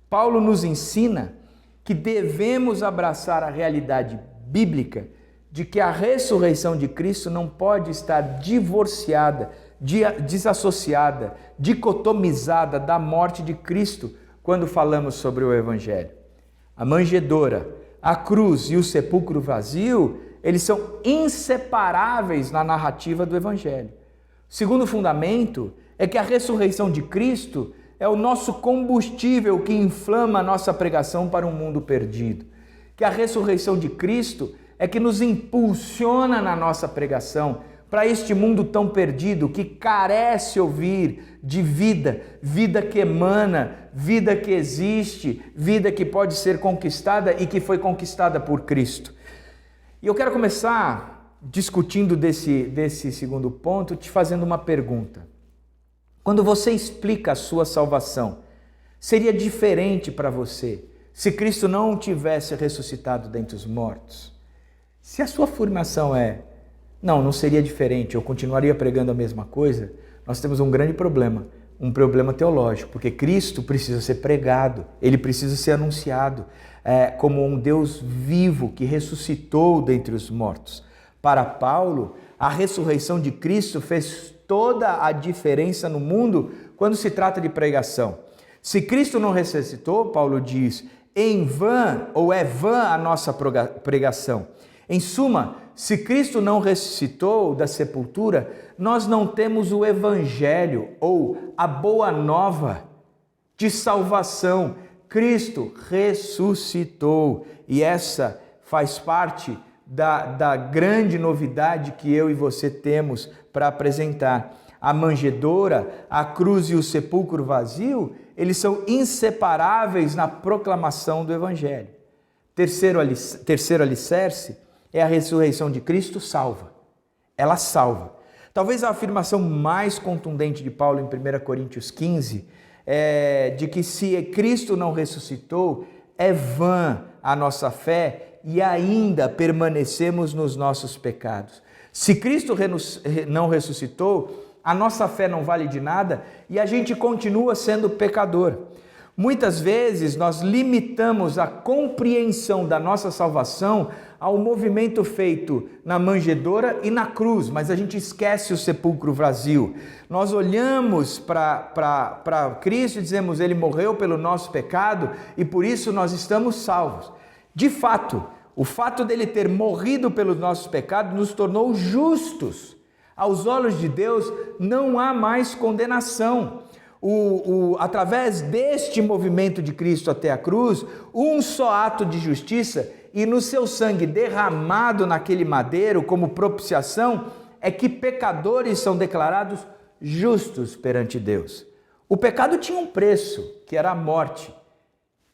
Paulo nos ensina que devemos abraçar a realidade bíblica de que a ressurreição de Cristo não pode estar divorciada, desassociada, dicotomizada da morte de Cristo quando falamos sobre o Evangelho. A manjedoura, a cruz e o sepulcro vazio, eles são inseparáveis na narrativa do Evangelho. O segundo fundamento é que a ressurreição de Cristo é o nosso combustível que inflama a nossa pregação para um mundo perdido. Que a ressurreição de Cristo é que nos impulsiona na nossa pregação para este mundo tão perdido, que carece ouvir de vida, vida que emana, vida que existe, vida que pode ser conquistada e que foi conquistada por Cristo. E eu quero começar discutindo desse segundo ponto, te fazendo uma pergunta. Quando você explica a sua salvação, seria diferente para você se Cristo não tivesse ressuscitado dentre os mortos? Se a sua afirmação é: não seria diferente, eu continuaria pregando a mesma coisa, nós temos um grande problema, um problema teológico, porque Cristo precisa ser pregado, ele precisa ser anunciado como um Deus vivo que ressuscitou dentre os mortos. Para Paulo, a ressurreição de Cristo fez toda a diferença no mundo quando se trata de pregação. Se Cristo não ressuscitou, Paulo diz, em vão ou é vã a nossa pregação. Em suma, se Cristo não ressuscitou da sepultura, nós não temos o evangelho ou a boa nova de salvação. Cristo ressuscitou e essa faz parte da grande novidade que eu e você temos para apresentar. A manjedoura, a cruz e o sepulcro vazio, eles são inseparáveis na proclamação do evangelho. Terceiro alicerce é a ressurreição de Cristo salva. Ela salva. Talvez a afirmação mais contundente de Paulo em 1 Coríntios 15 é de que se Cristo não ressuscitou, é vã a nossa fé e ainda permanecemos nos nossos pecados. Se Cristo não ressuscitou, a nossa fé não vale de nada e a gente continua sendo pecador. Muitas vezes nós limitamos a compreensão da nossa salvação ao movimento feito na manjedoura e na cruz, mas a gente esquece o sepulcro vazio. Nós olhamos para Cristo e dizemos, ele morreu pelo nosso pecado e por isso nós estamos salvos. De fato, o fato dele ter morrido pelos nossos pecados nos tornou justos. Aos olhos de Deus não há mais condenação. Através deste movimento de Cristo até a cruz, um só ato de justiça e no seu sangue derramado naquele madeiro como propiciação, é que pecadores são declarados justos perante Deus. O pecado tinha um preço, que era a morte.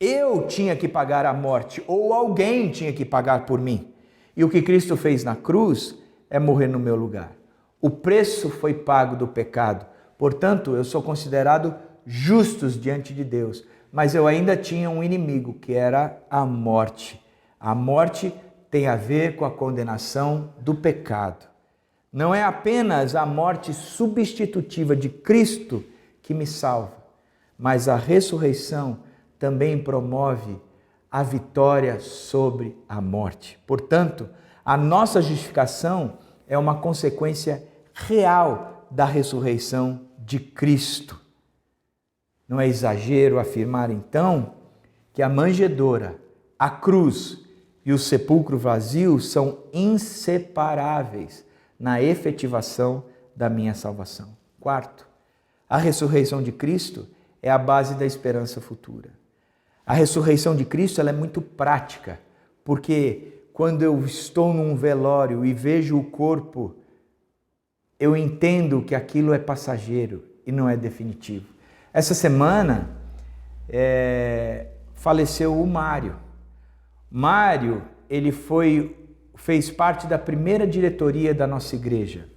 Eu tinha que pagar a morte, ou alguém tinha que pagar por mim. E o que Cristo fez na cruz é morrer no meu lugar. O preço foi pago do pecado. Portanto, eu sou considerado justos diante de Deus. Mas eu ainda tinha um inimigo, que era a morte. A morte tem a ver com a condenação do pecado. Não é apenas a morte substitutiva de Cristo que me salva, mas a ressurreição também promove a vitória sobre a morte. Portanto, a nossa justificação é uma consequência real da ressurreição de Cristo. Não é exagero afirmar, então, que a manjedoura, a cruz e o sepulcro vazio são inseparáveis na efetivação da minha salvação. Quarto, a ressurreição de Cristo é a base da esperança futura. A ressurreição de Cristo ela é muito prática, porque quando eu estou num velório e vejo o corpo, eu entendo que aquilo é passageiro e não é definitivo. Essa semana faleceu o Mário. Mário, ele fez parte da primeira diretoria da nossa igreja.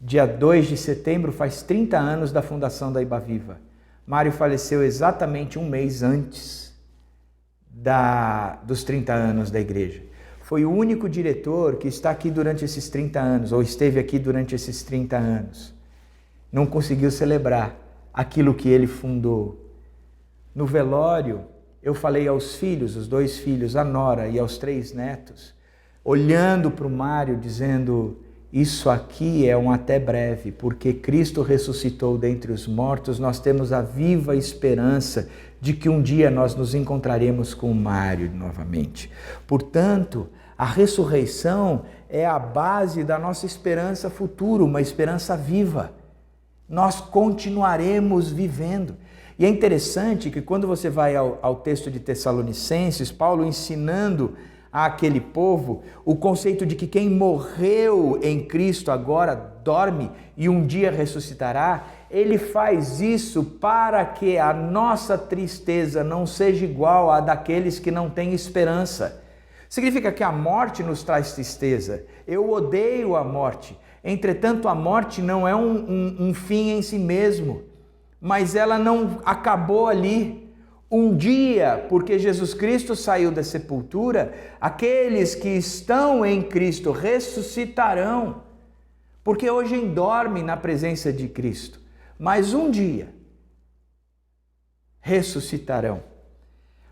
Dia 2 de setembro faz 30 anos da fundação da Iba Viva. Mário faleceu exatamente um mês antes dos 30 anos da igreja. Foi o único diretor que está aqui durante esses 30 anos, ou esteve aqui durante esses 30 anos. Não conseguiu celebrar aquilo que ele fundou. No velório, eu falei aos filhos, os 2 filhos, a nora e aos 3 netos, olhando para o Mário, dizendo, isso aqui é um até breve, porque Cristo ressuscitou dentre os mortos, nós temos a viva esperança de que um dia nós nos encontraremos com o Mário novamente. Portanto, a ressurreição é a base da nossa esperança futura, uma esperança viva. Nós continuaremos vivendo. E é interessante que quando você vai ao texto de Tessalonicenses, Paulo ensinando àquele povo o conceito de que quem morreu em Cristo agora dorme e um dia ressuscitará, ele faz isso para que a nossa tristeza não seja igual à daqueles que não têm esperança. Significa que a morte nos traz tristeza. Eu odeio a morte. Entretanto, a morte não é um fim em si mesmo, mas ela não acabou ali. Um dia, porque Jesus Cristo saiu da sepultura, aqueles que estão em Cristo ressuscitarão, porque hoje dormem na presença de Cristo, mas um dia ressuscitarão.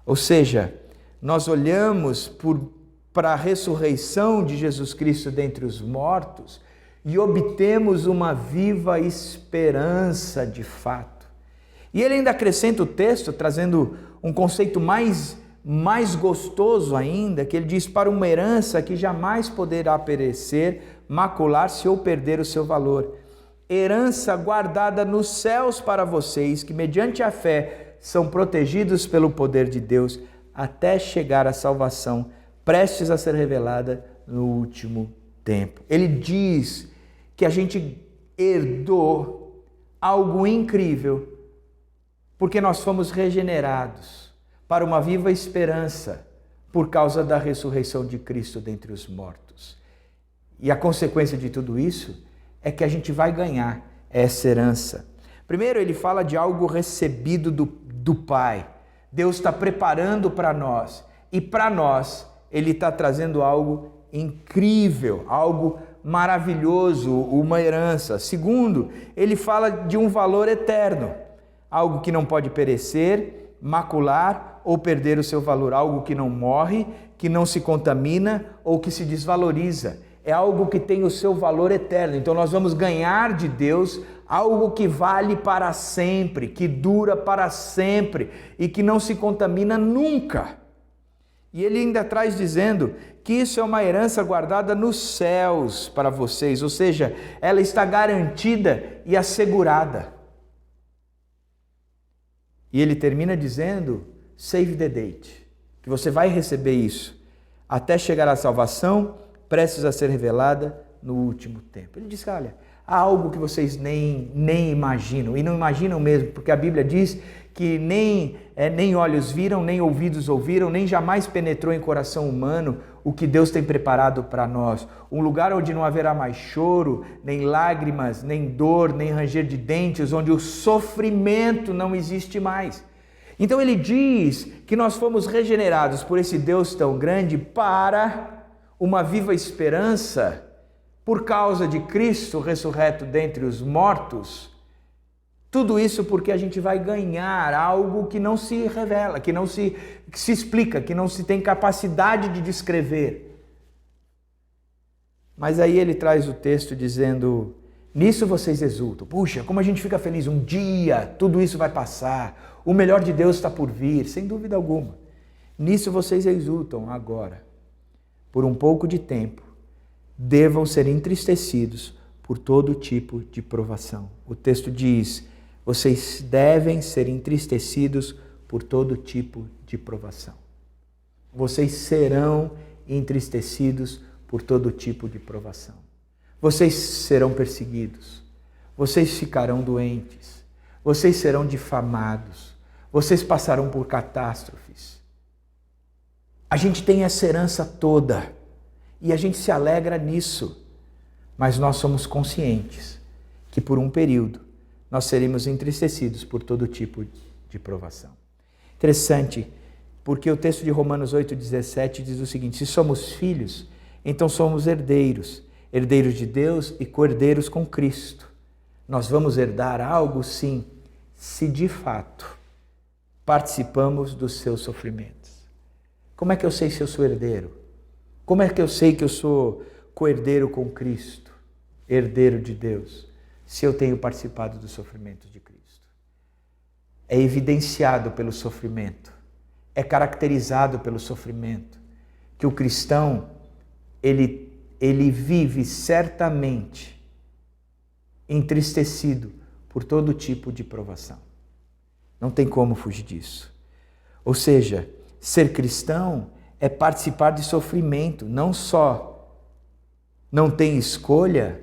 Ou seja, nós olhamos para a ressurreição de Jesus Cristo dentre os mortos e obtemos uma viva esperança de fato. E ele ainda acrescenta o texto, trazendo um conceito mais gostoso ainda, que ele diz: para uma herança que jamais poderá perecer, macular-se ou perder o seu valor. Herança guardada nos céus para vocês, que mediante a fé são protegidos pelo poder de Deus, até chegar à salvação, prestes a ser revelada no último tempo. Ele diz que a gente herdou algo incrível, porque nós fomos regenerados para uma viva esperança por causa da ressurreição de Cristo dentre os mortos. E a consequência de tudo isso é que a gente vai ganhar essa herança. Primeiro, ele fala de algo recebido do Pai. Deus está preparando para nós, e para nós ele está trazendo algo incrível, algo maravilhoso, uma herança. Segundo, ele fala de um valor eterno, algo que não pode perecer, macular ou perder o seu valor, algo que não morre, que não se contamina ou que se desvaloriza. É algo que tem o seu valor eterno. Então nós vamos ganhar de Deus algo que vale para sempre, que dura para sempre e que não se contamina nunca. E ele ainda traz dizendo que isso é uma herança guardada nos céus para vocês, ou seja, ela está garantida e assegurada. E ele termina dizendo: save the date, que você vai receber isso até chegar à salvação, prestes a ser revelada no último tempo. Ele diz: olha, há algo que vocês nem imaginam, e não imaginam mesmo, porque a Bíblia diz que nem olhos viram, nem ouvidos ouviram, nem jamais penetrou em coração humano o que Deus tem preparado para nós. Um lugar onde não haverá mais choro, nem lágrimas, nem dor, nem ranger de dentes, onde o sofrimento não existe mais. Então ele diz que nós fomos regenerados por esse Deus tão grande para uma viva esperança por causa de Cristo ressurreto dentre os mortos. Tudo isso porque a gente vai ganhar algo que não se revela, que se explica, que não se tem capacidade de descrever. Mas aí ele traz o texto dizendo: nisso vocês exultam. Puxa, como a gente fica feliz, um dia tudo isso vai passar, o melhor de Deus está por vir, sem dúvida alguma. Nisso vocês exultam agora. Por um pouco de tempo, devam ser entristecidos por todo tipo de provação. O texto diz: vocês devem ser entristecidos por todo tipo de provação. Vocês serão entristecidos por todo tipo de provação. Vocês serão perseguidos. Vocês ficarão doentes. Vocês serão difamados. Vocês passarão por catástrofes. A gente tem essa herança toda e a gente se alegra nisso, mas nós somos conscientes que por um período nós seremos entristecidos por todo tipo de provação. Interessante, porque o texto de Romanos 8,17 diz o seguinte: se somos filhos, então somos herdeiros, herdeiros de Deus e co-herdeiros com Cristo. Nós vamos herdar algo, sim, se de fato participamos dos seus sofrimentos. Como é que eu sei se eu sou herdeiro? Como é que eu sei que eu sou co-herdeiro com Cristo, herdeiro de Deus? Se eu tenho participado dos sofrimentos de Cristo. É evidenciado pelo sofrimento, é caracterizado pelo sofrimento, que o cristão, ele vive certamente entristecido por todo tipo de provação. Não tem como fugir disso. Ou seja, ser cristão é participar de sofrimento, não só não tem escolha,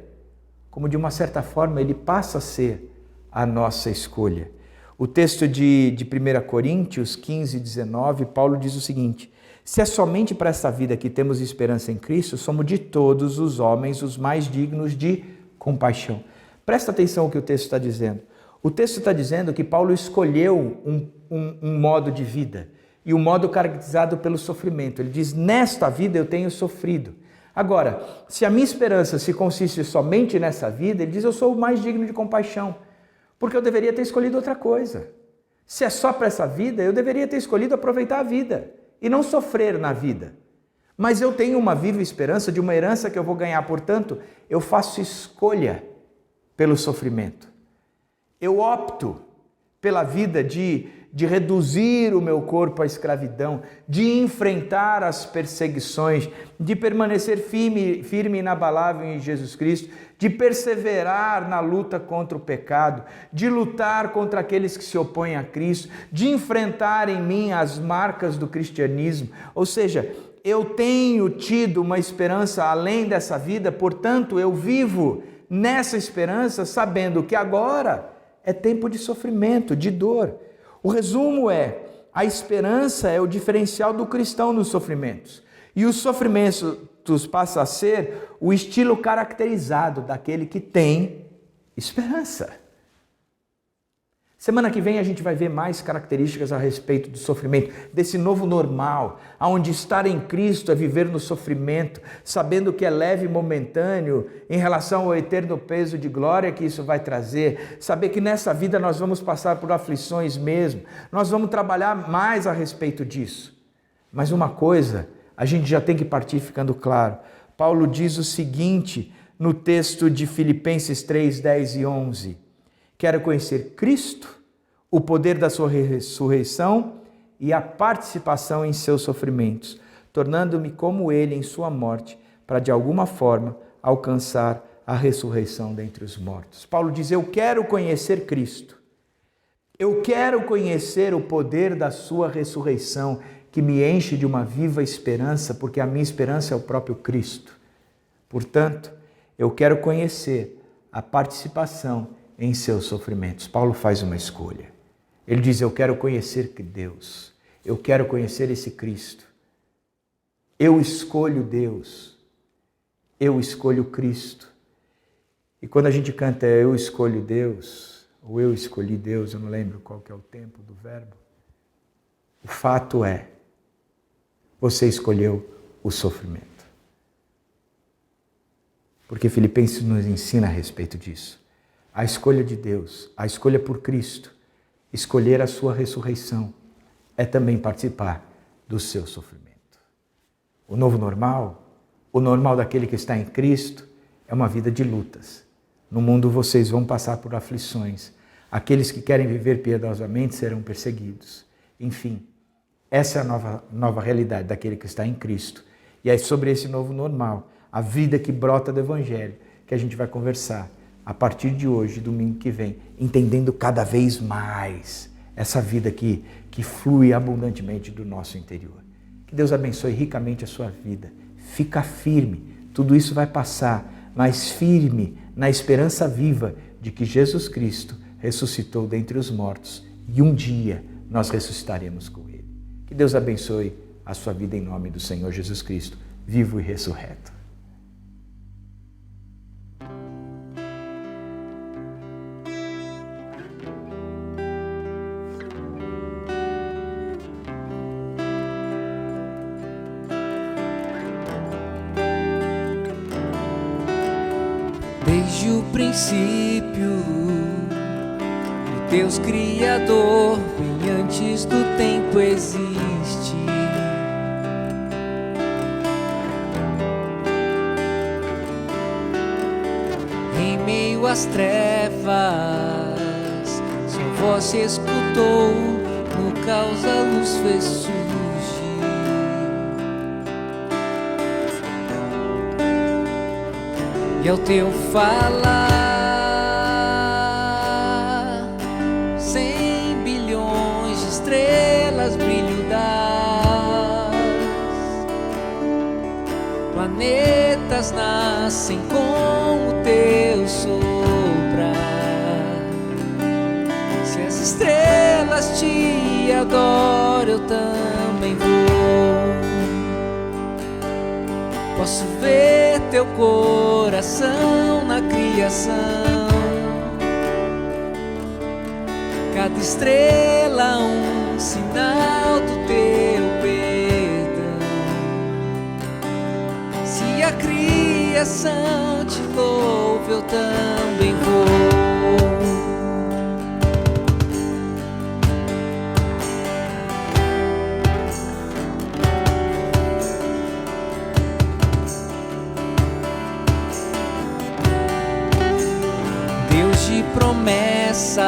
como de uma certa forma ele passa a ser a nossa escolha. O texto de 1 Coríntios 15, 19, Paulo diz o seguinte: se é somente para essa vida que temos esperança em Cristo, somos de todos os homens os mais dignos de compaixão. Presta atenção no que o texto está dizendo. O texto está dizendo que Paulo escolheu um modo de vida, e um modo caracterizado pelo sofrimento. Ele diz: nesta vida eu tenho sofrido. Agora, se a minha esperança se consiste somente nessa vida, ele diz: eu sou o mais digno de compaixão, porque eu deveria ter escolhido outra coisa. Se é só para essa vida, eu deveria ter escolhido aproveitar a vida e não sofrer na vida. Mas eu tenho uma viva esperança de uma herança que eu vou ganhar, portanto, eu faço escolha pelo sofrimento. Eu opto pela vida de reduzir o meu corpo à escravidão, de enfrentar as perseguições, de permanecer firme e inabalável em Jesus Cristo, de perseverar na luta contra o pecado, de lutar contra aqueles que se opõem a Cristo, de enfrentar em mim as marcas do cristianismo. Ou seja, eu tenho tido uma esperança além dessa vida, portanto eu vivo nessa esperança sabendo que agora é tempo de sofrimento, de dor. O resumo é, a esperança é o diferencial do cristão nos sofrimentos. E os sofrimentos passam a ser o estilo caracterizado daquele que tem esperança. Semana que vem a gente vai ver mais características a respeito do sofrimento, desse novo normal, onde estar em Cristo é viver no sofrimento, sabendo que é leve e momentâneo em relação ao eterno peso de glória que isso vai trazer, saber que nessa vida nós vamos passar por aflições mesmo, nós vamos trabalhar mais a respeito disso. Mas uma coisa, a gente já tem que partir ficando claro. Paulo diz o seguinte no texto de Filipenses 3, 10 e 11. Quero conhecer Cristo, o poder da sua ressurreição e a participação em seus sofrimentos, tornando-me como ele em sua morte, para de alguma forma alcançar a ressurreição dentre os mortos. Paulo diz, eu quero conhecer Cristo. Eu quero conhecer o poder da sua ressurreição, que me enche de uma viva esperança, porque a minha esperança é o próprio Cristo. Portanto, eu quero conhecer a participação em seus sofrimentos. Paulo faz uma escolha. Ele diz, eu quero conhecer Deus. Eu quero conhecer esse Cristo. Eu escolho Deus. Eu escolho Cristo. E quando a gente canta eu escolho Deus, ou eu escolhi Deus, eu não lembro qual que é o tempo do verbo. O fato é, você escolheu o sofrimento. Porque Filipenses nos ensina a respeito disso. A escolha de Deus, a escolha por Cristo, escolher a sua ressurreição, é também participar do seu sofrimento. O novo normal, o normal daquele que está em Cristo, é uma vida de lutas. No mundo vocês vão passar por aflições. Aqueles que querem viver piedosamente serão perseguidos. Enfim, essa é a nova realidade daquele que está em Cristo. E é sobre esse novo normal, a vida que brota do Evangelho, que a gente vai conversar a partir de hoje, domingo que vem, entendendo cada vez mais essa vida que flui abundantemente do nosso interior. Que Deus abençoe ricamente a sua vida. Fica firme, tudo isso vai passar, mas firme na esperança viva de que Jesus Cristo ressuscitou dentre os mortos e um dia nós ressuscitaremos com Ele. Que Deus abençoe a sua vida em nome do Senhor Jesus Cristo, vivo e ressurreto. Desde o princípio, Deus Criador, bem antes do tempo existe. Em meio às trevas, sua voz se escutou, no caos a luz fez surgir. E ao teu falar, 100 bilhões de estrelas brilho das, planetas nascem com o teu soprar. Se as estrelas te adoram, eu também vou. Posso ver teu coração na criação, cada estrela um sinal do teu perdão. Se a criação te louva, eu também vou. Promessas,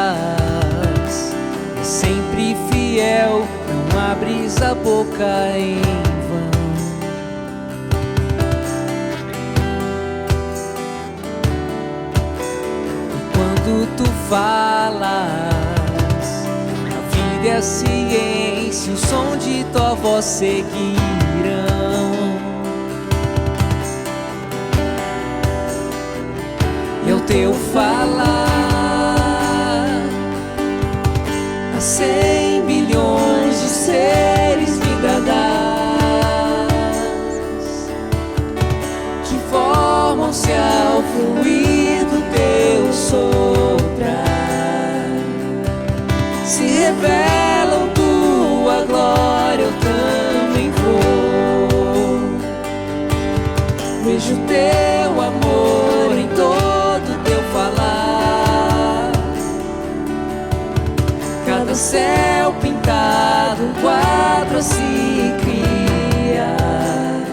sempre fiel, não abres a boca em vão. E quando tu falas, a vida é a ciência, o som de tua voz seguirão. E ao teu falar, a 100 bilhões de seres vida dás, que formam-se ao fluir do teu soprar, se revelam tua glória, eu também vou. Vejo teu amor em todo teu falar, cada céu pintado, um quadro a se criar.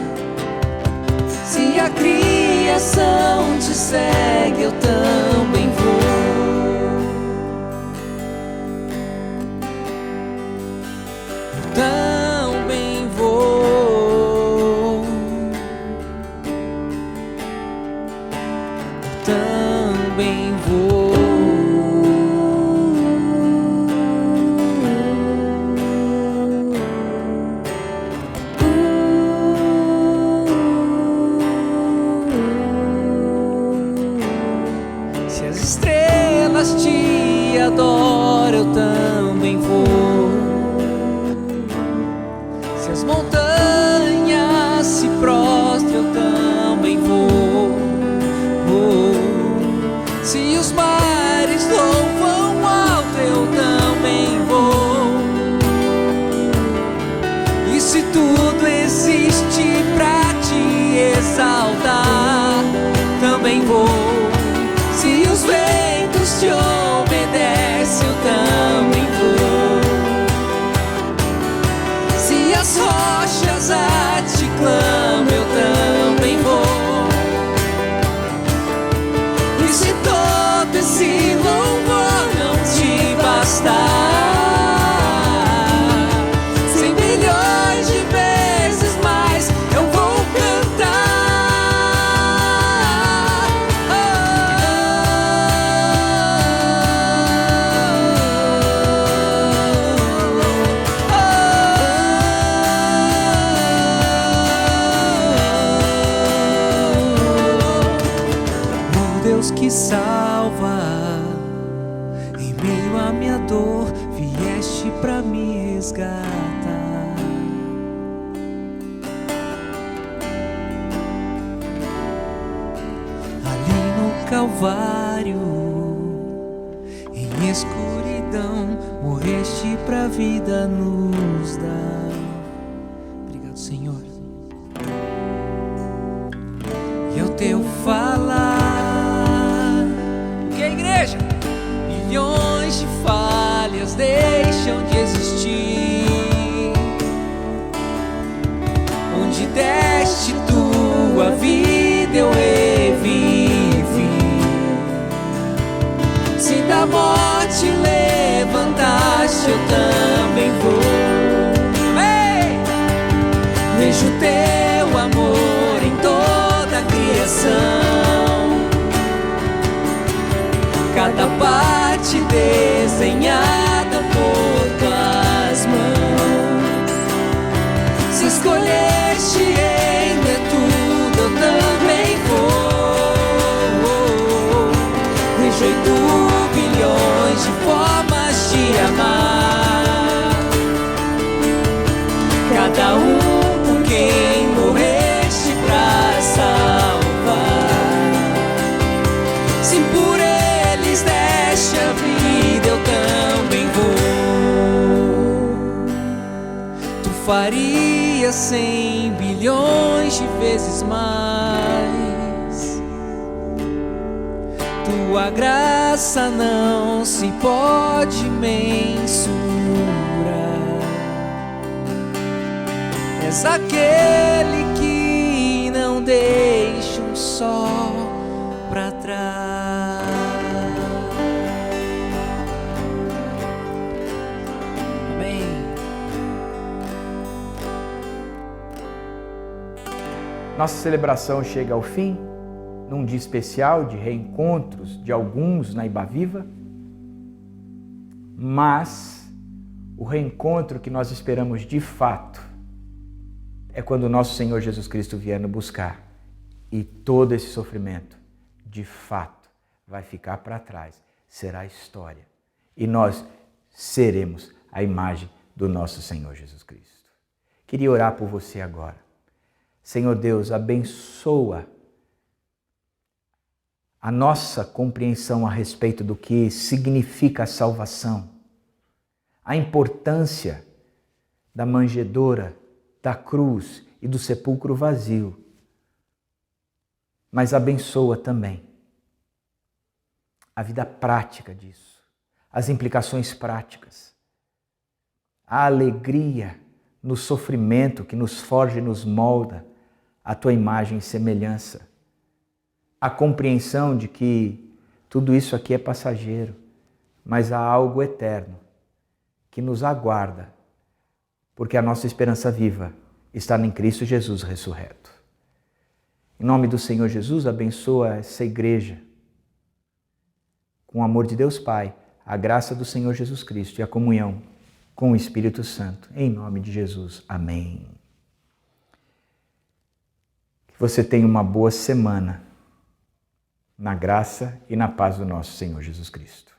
Se a criação te segue, eu também vou. Eu também vou. Eu também vou. Se as estrelas te adoram, eu também vou. Se as montanhas se prostram, eu também vou. Se os mares louvam alto, eu também vou. E se tudo existe pra te exaltar, também vou. Se os ventos te obedecem, eu também vou. Se as rochas a te clamam, eu também vou. E se todo esse louvor não te bastar, 100 bilhões de vezes mais eu vou cantar. Oh, Deus que salva, em meio à minha dor, vieste pra me resgatar. Ali no Calvário, em escuridão, morreste pra vida nos dar. Obrigado, Senhor. E ao teu falar, que a igreja, milhões de falhas deixam de existir. Onde deste tua vida, eu revivi. Se da morte levantaste, eu também vou. Ei! Vejo teu amor em toda a criação, cada parte desenhada por tuas mãos. Se escolheste ainda tudo, eu também vou. Vejo 8 bilhões de formas de amar, cada por quem morreste pra salvar. Se por eles deste a vida, eu também vou. Tu farias 100 bilhões de vezes mais. Tua graça não se pode mensurar. És aquele que não deixa um só pra trás. Nossa celebração chega ao fim, num dia especial de reencontros de alguns na Ibaviva, mas o reencontro que nós esperamos de fato é quando o nosso Senhor Jesus Cristo vier nos buscar e todo esse sofrimento, de fato, vai ficar para trás, será história e nós seremos a imagem do nosso Senhor Jesus Cristo. Queria orar por você agora. Senhor Deus, abençoa a nossa compreensão a respeito do que significa a salvação, a importância da manjedoura, da cruz e do sepulcro vazio. Mas abençoa também a vida prática disso, as implicações práticas, a alegria no sofrimento que nos forja e nos molda a tua imagem e semelhança, a compreensão de que tudo isso aqui é passageiro, mas há algo eterno que nos aguarda, porque a nossa esperança viva está em Cristo Jesus ressurreto. Em nome do Senhor Jesus, abençoa essa igreja com o amor de Deus Pai, a graça do Senhor Jesus Cristo e a comunhão com o Espírito Santo. Em nome de Jesus. Amém. Que você tenha uma boa semana na graça e na paz do nosso Senhor Jesus Cristo.